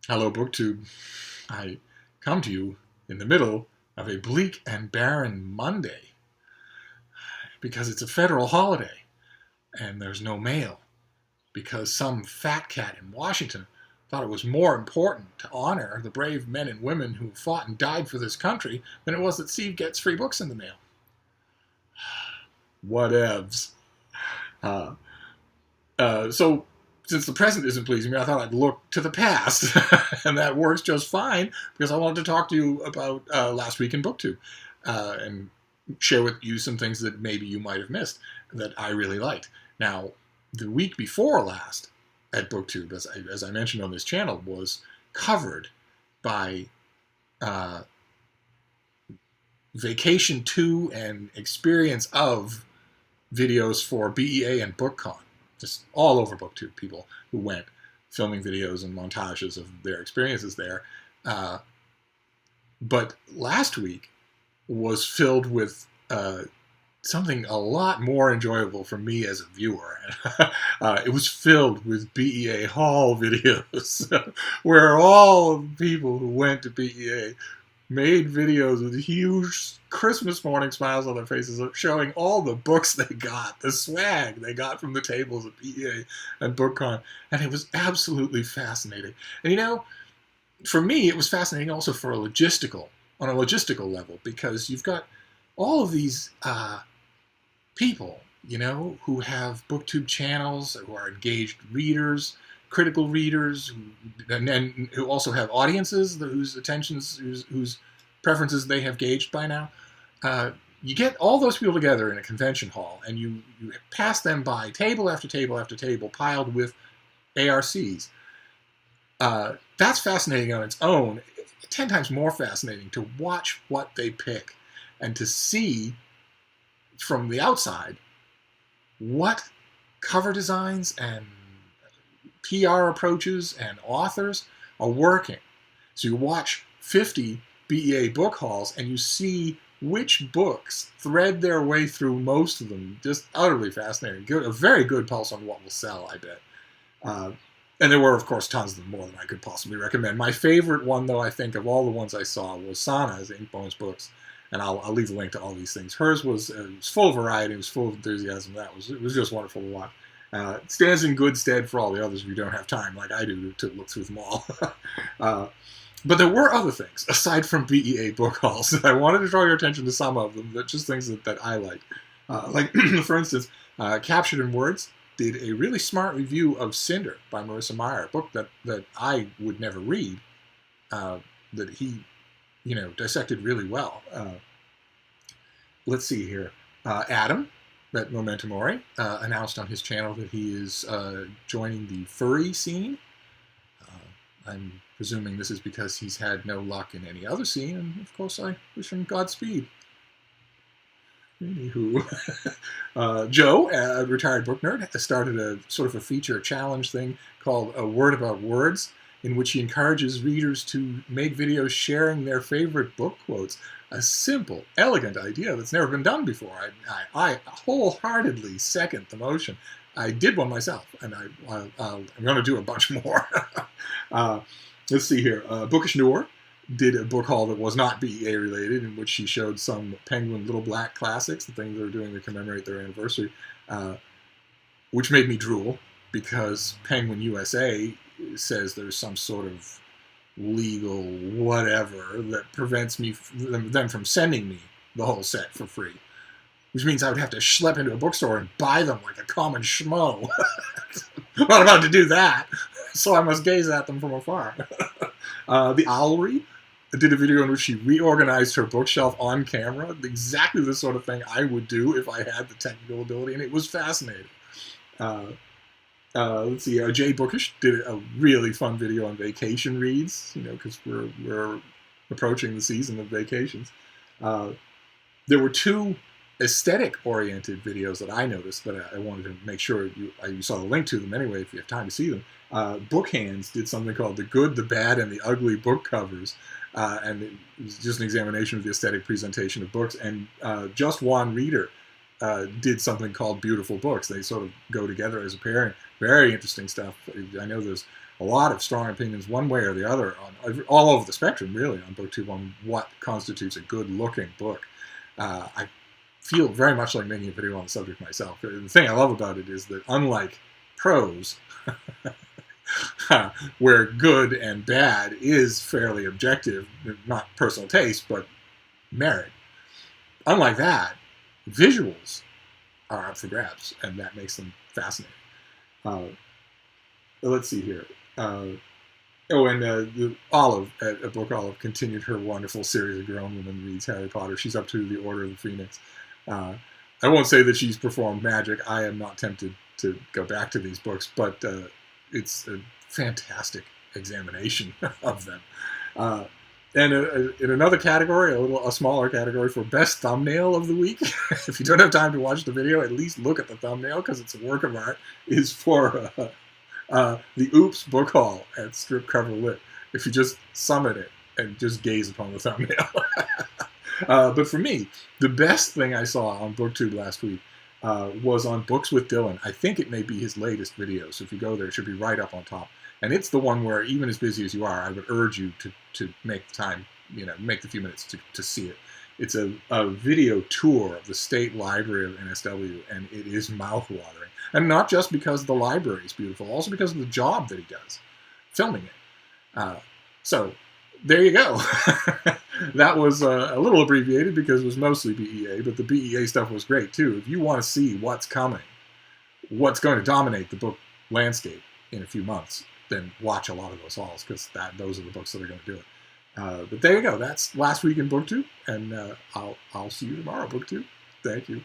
Hello, BookTube. I come to you in the middle of a bleak and barren Monday because it's a federal holiday and there's no mail because some fat cat in Washington thought it was more important to honor the brave men and women who fought and died for this country than it was that Steve gets free books in the mail. Whatevs. Uh, so since the present isn't pleasing me, I thought I'd look to the past, and that works just fine because I wanted to talk to you about last week in BookTube and share with you some things that maybe you might have missed that I really liked. Now, the week before last at BookTube, as I mentioned on this channel, was covered by vacation to and experience of videos for BEA and BookCon. Just all over BookTube, people who went filming videos and montages of their experiences there. But last week was filled with something a lot more enjoyable for me as a viewer. It was filled with BEA Haul videos, where all the people who went to BEA made videos with huge Christmas morning smiles on their faces, showing all the books they got, the swag they got from the tables at BEA and BookCon, and it was absolutely fascinating. And you know, for me, it was fascinating also on a logistical level, because you've got all of these people, you know, who have BookTube channels, who are engaged readers, critical readers, and who also have audiences whose attentions, whose preferences they have gauged by now. You get all those people together in a convention hall, and you pass them by table after table after table piled with ARCs. That's fascinating on its own. 10 times more fascinating to watch what they pick and to see from the outside what cover designs and PR approaches and authors are working. So you watch 50 BEA book hauls and you see which books thread their way through most of them. Just utterly fascinating. A very good pulse on what will sell, I bet. And there were, of course, tons of them, more than I could possibly recommend. My favorite one, though, I think, of all the ones I saw was Sana's InkBonesBooks. And I'll leave a link to all these things. Hers was full of variety. It was full of enthusiasm. It was just wonderful to watch. It stands in good stead for all the others if you don't have time, like I do, to look through them all. But there were other things, aside from BEA book hauls, that I wanted to draw your attention to some of them, just things that I like. Like, for instance, Captured in Words did a really smart review of Cinder by Marissa Meyer, a book that I would never read, that he, dissected really well. Let's see here. Adam at Memementomori announced on his channel that he is joining the furry scene. I'm presuming this is because he's had no luck in any other scene, and of course I wish him Godspeed. Anywho, Joe, a retired book nerd, started a sort of a feature challenge thing called A Word About Words, in which he encourages readers to make videos sharing their favorite book quotes. A simple, elegant idea that's never been done before. I wholeheartedly second the motion. I did one myself, and I'm going to do a bunch more. Let's see here. Bookish Nur did a book haul that was not BEA related, in which she showed some Penguin Little Black classics, the things they're doing to commemorate their anniversary, which made me drool, because Penguin USA says there's some sort of legal whatever that prevents them from sending me the whole set for free, which means I would have to schlep into a bookstore and buy them like a common schmo. I'm not about to do that, so I must gaze at them from afar. The Owlery did a video in which she reorganized her bookshelf on camera, exactly the sort of thing I would do if I had the technical ability, and it was fascinating. Let's see, Jay Bookish did a really fun video on vacation reads, because we're approaching the season of vacations. There were two aesthetic-oriented videos that I noticed that I wanted to make sure you saw the link to them anyway, if you have time to see them. Book Hands did something called The Good, the Bad, and the Ugly Book Covers, and it was just an examination of the aesthetic presentation of books. And Just Juan Reader did something called Beautiful Books. They sort of go together as a pairing, Very interesting stuff. I know there's a lot of strong opinions one way or the other on all over the spectrum, really, on BookTube on what constitutes a good-looking book. I feel very much like making a video on the subject myself. The thing I love about it is that unlike prose, where good and bad is fairly objective, not personal taste, but merit, unlike that, visuals are up for grabs, and that makes them fascinating. Let's see here. The Olive at Book Olive continued her wonderful series of Grown Woman Reads Harry Potter. She's up to The Order of the Phoenix. I won't say that she's performed magic. I am not tempted to go back to these books, but it's a fantastic examination of them. And in another category, a smaller category for best thumbnail of the week, if you don't have time to watch the video, at least look at the thumbnail because it's a work of art, is for the Oops book haul at Strip Cover Lit. If you just summon it and just gaze upon the thumbnail. But for me, the best thing I saw on BookTube last week was on Books with Dylan. I think it may be his latest video, so if you go there, it should be right up on top. And it's the one where, even as busy as you are, I would urge you to make the time, make the few minutes to see it. It's a video tour of the State Library of NSW, and it is mouth-watering. And not just because the library is beautiful, also because of the job that he does filming it. So there you go. That was a little abbreviated because it was mostly BEA, but the BEA stuff was great too. If you want to see what's coming, what's going to dominate the book landscape in a few months, then watch a lot of those hauls, because those are the books that are going to do it. But there you go. That's last week in BookTube, and I'll see you tomorrow, BookTube. Thank you.